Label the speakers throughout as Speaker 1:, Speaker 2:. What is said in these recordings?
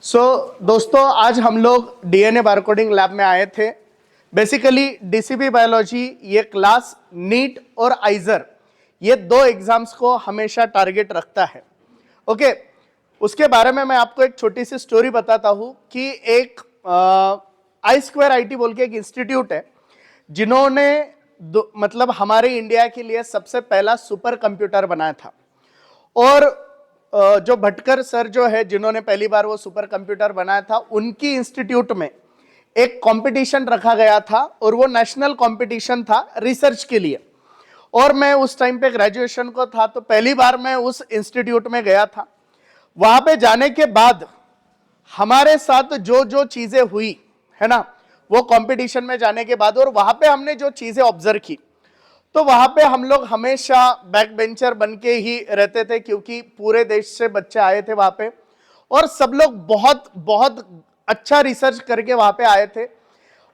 Speaker 1: दोस्तों आज हम लोग डीएनए बारकोडिंग लैब में आए थे। बेसिकली डीसीबी बायोलॉजी ये क्लास नीट और आइजर ये दो एग्जाम्स को हमेशा टारगेट रखता है। ओके, उसके बारे में मैं आपको एक छोटी सी स्टोरी बताता हूं कि एक आई स्क्वायर आईटी बोल के एक इंस्टीट्यूट है जिन्होंने मतलब हमारे इंडिया के लिए सबसे पहला सुपर कंप्यूटर बनाया था। और जो भटकर सर जो है जिन्होंने पहली बार वो सुपर कंप्यूटर बनाया था, उनकी इंस्टीट्यूट में एक कंपटीशन रखा गया था और वो नेशनल कंपटीशन था रिसर्च के लिए। और मैं उस टाइम पे ग्रेजुएशन को था, तो पहली बार मैं उस इंस्टीट्यूट में गया था। वहां पे जाने के बाद हमारे साथ जो जो चीजें हुई है ना, वो कंपटीशन में जाने के बाद और वहां पे हमने जो चीजें ऑब्जर्व की, तो वहां पे हम लोग हमेशा बैक बेंचर बन के ही रहते थे, क्योंकि पूरे देश से बच्चे आए थे वहां पे और सब लोग बहुत बहुत अच्छा रिसर्च करके वहां पे आए थे।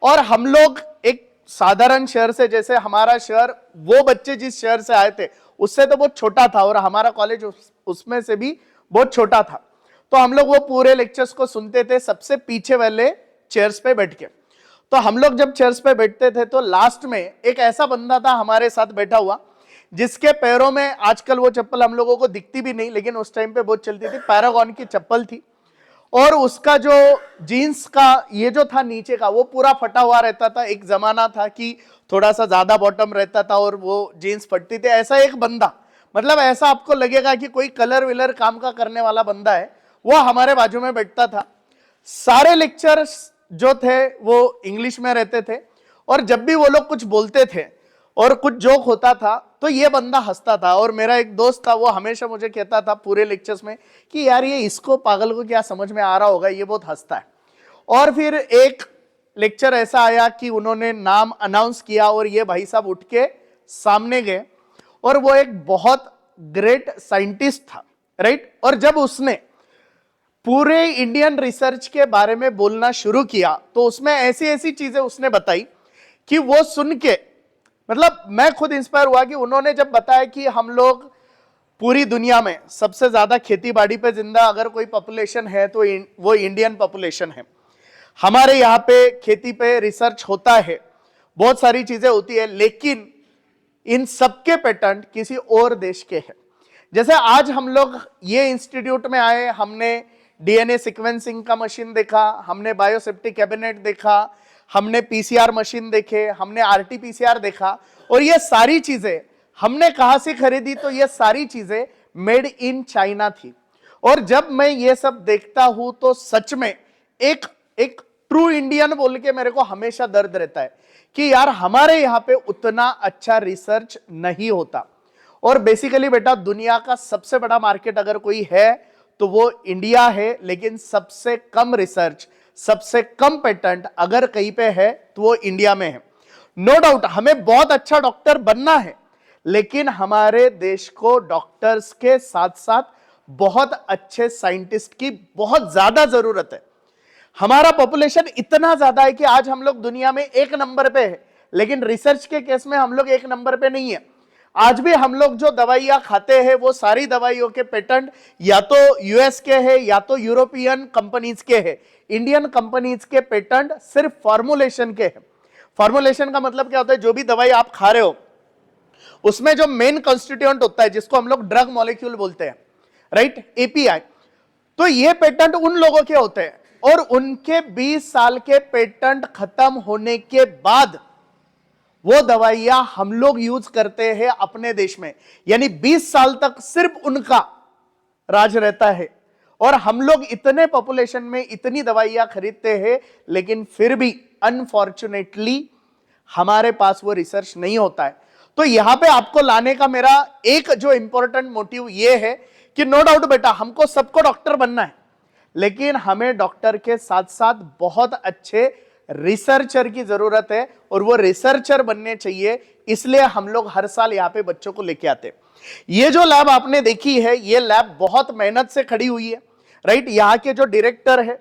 Speaker 1: और हम लोग एक साधारण शहर से, जैसे हमारा शहर, वो बच्चे जिस शहर से आए थे उससे तो बहुत छोटा था और हमारा कॉलेज उसमें से भी बहुत छोटा था। तो हम लोग वो पूरे लेक्चर्स को सुनते थे सबसे पीछे वाले चेयर्स पे बैठ के। तो हम लोग जब चेयर्स पे बैठते थे तो लास्ट में एक ऐसा बंदा था हमारे साथ बैठा हुआ जिसके पैरों में, आजकल वो चप्पल हम लोगों को दिखती भी नहीं लेकिन उस टाइम पे बहुत चलती थी, पैरागॉन की चप्पल थी। और उसका जो जीन्स का ये जो था नीचे का, वो पूरा फटा हुआ रहता था। एक जमाना था कि थोड़ा सा ज्यादा बॉटम रहता था और वो जीन्स फटती थी। ऐसा एक बंदा, मतलब ऐसा आपको लगेगा कि कोई कलर विलर काम का करने वाला बंदा है, वो हमारे बाजू में बैठता था। सारे लेक्चर्स जो थे वो इंग्लिश में रहते थे और जब भी वो लोग कुछ बोलते थे और कुछ जोक होता था तो ये बंदा हंसता था। और मेरा एक दोस्त था, वो हमेशा मुझे कहता था पूरे लेक्चर्स में कि यार ये इसको पागल को क्या समझ में आ रहा होगा, ये बहुत हंसता है। और फिर एक लेक्चर ऐसा आया कि उन्होंने नाम अनाउंस किया और ये भाई साहब उठ के सामने गए और वो एक बहुत ग्रेट साइंटिस्ट था, राइट। और जब उसने पूरे इंडियन रिसर्च के बारे में बोलना शुरू किया तो उसमें ऐसी ऐसी चीजें उसने बताई कि वो सुन के मतलब मैं खुद इंस्पायर हुआ कि उन्होंने जब बताया कि हम लोग पूरी दुनिया में सबसे ज्यादा खेती बाड़ी पे जिंदा अगर कोई पॉपुलेशन है तो वो इंडियन पॉपुलेशन है। हमारे यहाँ पे खेती पे रिसर्च होता है, बहुत सारी चीजें होती है, लेकिन इन सबके पेटेंट किसी और देश के हैं। जैसे आज हम लोग ये इंस्टीट्यूट में आए, हमने डीएनए सीक्वेंसिंग का मशीन देखा, हमने बायोसेफ्टी कैबिनेट देखा, हमने पीसीआर मशीन देखे, हमने आरटीपीसीआर देखा। और ये सारी चीजें हमने कहां से खरीदी, तो ये सारी चीजें मेड इन चाइना थी। और जब मैं ये सब देखता हूं तो सच में एक एक ट्रू इंडियन बोल के मेरे को हमेशा दर्द रहता है कि यार हमारे यहाँ पे उतना अच्छा रिसर्च नहीं होता। और बेसिकली बेटा, दुनिया का सबसे बड़ा मार्केट अगर कोई है तो वो इंडिया है, लेकिन सबसे कम रिसर्च, सबसे कम पेटेंट अगर कहीं पे है तो वो इंडिया में है। नो डाउट हमें बहुत अच्छा डॉक्टर बनना है, लेकिन हमारे देश को डॉक्टर्स के साथ साथ बहुत अच्छे साइंटिस्ट की बहुत ज्यादा जरूरत है। हमारा पॉपुलेशन इतना ज्यादा है कि आज हम लोग दुनिया में एक नंबर पे है, लेकिन रिसर्च के केस में हम लोग एक नंबर पे नहीं है। आज भी हम लोग जो दवाइयां खाते हैं वो सारी दवाइयों के पेटेंट या तो यूएस के हैं या तो यूरोपियन कंपनीज के हैं। इंडियन कंपनीज के पेटेंट सिर्फ फॉर्मुलेशन के हैं। फॉर्मुलेशन का मतलब क्या होता है, जो भी दवाई आप खा रहे हो उसमें जो मेन कॉन्स्टिट्यूएंट होता है जिसको हम लोग ड्रग मॉलिक्यूल बोलते हैं, राइट, एपीआई, तो ये पेटेंट उन लोगों के होते हैं। और उनके 20 साल के पेटेंट खत्म होने के बाद वो दवाइयां हम लोग यूज करते हैं अपने देश में, यानी 20 साल तक सिर्फ उनका राज रहता है। और हम लोग इतने पॉपुलेशन में इतनी दवाइयां खरीदते हैं, लेकिन फिर भी अनफॉर्चुनेटली हमारे पास वो रिसर्च नहीं होता है। तो यहां पे आपको लाने का मेरा एक जो इंपॉर्टेंट मोटिव ये है कि नो डाउट बेटा, हमको सबको डॉक्टर बनना है, लेकिन हमें डॉक्टर के साथ साथ बहुत अच्छे रिसर्चर की जरूरत है और वो रिसर्चर बनने चाहिए। इसलिए हम लोग हर साल यहाँ पे बच्चों को लेके आते हैं। ये जो लैब आपने देखी है, ये लैब बहुत मेहनत से खड़ी हुई है, राइट। यहाँ के जो डायरेक्टर है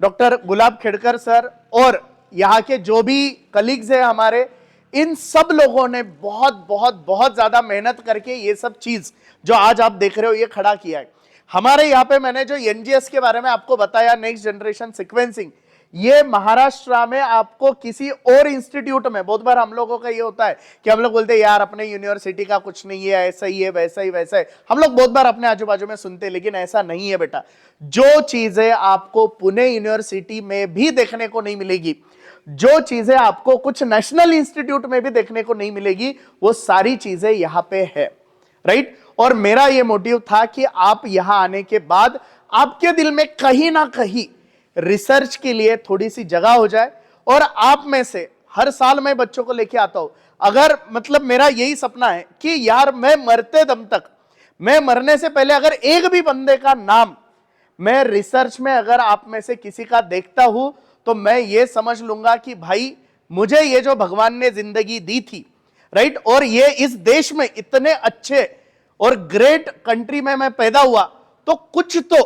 Speaker 1: डॉक्टर गुलाब खेड़कर सर और यहाँ के जो भी कलीग्स हैं हमारे, इन सब लोगों ने बहुत बहुत बहुत ज्यादा मेहनत करके ये सब चीज जो आज आप देख रहे हो ये खड़ा किया है। हमारे यहाँ पे मैंने जो एनजीएस के बारे में आपको बताया, नेक्स्ट जनरेशन सीक्वेंसिंग, ये महाराष्ट्र में आपको किसी और इंस्टीट्यूट में, बहुत बार हम लोगों का ये होता है कि हम लोग बोलते हैं यार अपने यूनिवर्सिटी का कुछ नहीं है, ऐसा ही है, वैसा ही वैसा है, हम लोग बहुत बार अपने आजू बाजू में सुनते हैं, लेकिन ऐसा नहीं है बेटा। जो चीजें आपको पुणे यूनिवर्सिटी में भी देखने को नहीं मिलेगी, जो चीजें आपको कुछ नेशनल इंस्टीट्यूट में भी देखने को नहीं मिलेगी, वो सारी चीजें यहाँ पे है, राइट। और मेरा ये मोटिव था कि आप यहां आने के बाद आपके दिल में कहीं ना कहीं रिसर्च के लिए थोड़ी सी जगह हो जाए, और आप में से हर साल मैं बच्चों को लेके आता हूं, अगर मतलब मेरा यही सपना है कि यार मैं मरते दम तक, मैं मरने से पहले अगर एक भी बंदे का नाम मैं रिसर्च में अगर आप में से किसी का देखता हूं, तो मैं ये समझ लूंगा कि भाई मुझे ये जो भगवान ने जिंदगी दी थी, राइट, और ये इस देश में इतने अच्छे और ग्रेट कंट्री में मैं पैदा हुआ, तो कुछ तो,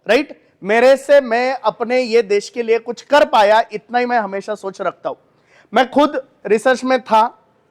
Speaker 1: राइट, मेरे से मैं अपने ये देश के लिए कुछ कर पाया, इतना ही मैं हमेशा सोच रखता हूं। मैं खुद रिसर्च में था,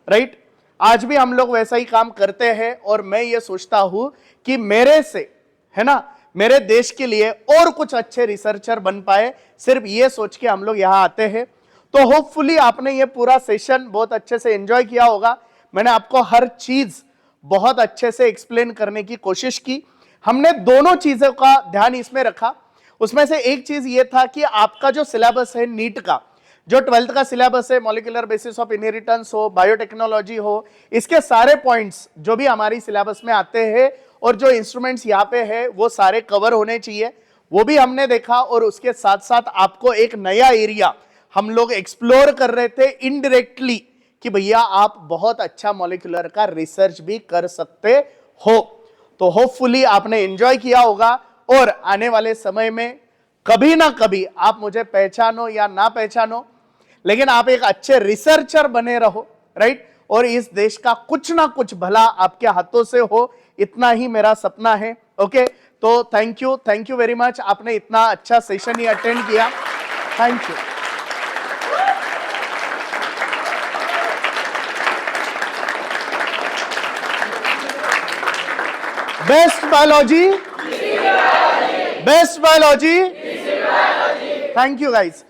Speaker 1: राइट, आज भी हम लोग वैसा ही काम करते हैं, और मैं ये सोचता हूं कि मेरे से, है ना, मेरे देश के लिए और कुछ अच्छे रिसर्चर बन पाए, सिर्फ ये सोच के हम लोग यहां आते हैं। तो होपफुली आपने ये पूरा सेशन बहुत अच्छे से एंजॉय किया होगा। मैंने आपको हर चीज बहुत अच्छे से एक्सप्लेन करने की कोशिश की। हमने दोनों चीजों का ध्यान इसमें रखा। उसमें से एक चीज ये था कि आपका जो सिलेबस है नीट का, जो 12th का सिलेबस है, मॉलिक्यूलर बेसिस ऑफ इनहेरिटेंस हो, बायोटेक्नोलॉजी हो, इसके सारे पॉइंट्स जो भी हमारी सिलेबस में आते हैं और जो इंस्ट्रूमेंट्स यहाँ पे है वो सारे कवर होने चाहिए, वो भी हमने देखा। और उसके साथ साथ आपको एक नया एरिया हम लोग एक्सप्लोर कर रहे थे इनडायरेक्टली, कि भैया आप बहुत अच्छा मॉलिक्यूलर का रिसर्च भी कर सकते हो। तो होपफुली आपने एंजॉय किया होगा, और आने वाले समय में कभी ना कभी आप मुझे पहचानो या ना पहचानो, लेकिन आप एक अच्छे रिसर्चर बने रहो, राइट, और इस देश का कुछ ना कुछ भला आपके हाथों से हो, इतना ही मेरा सपना है। ओके, तो थैंक यू वेरी मच। आपने इतना अच्छा सेशन ही अटेंड किया, thank you. Best biology, best biology, thank you guys.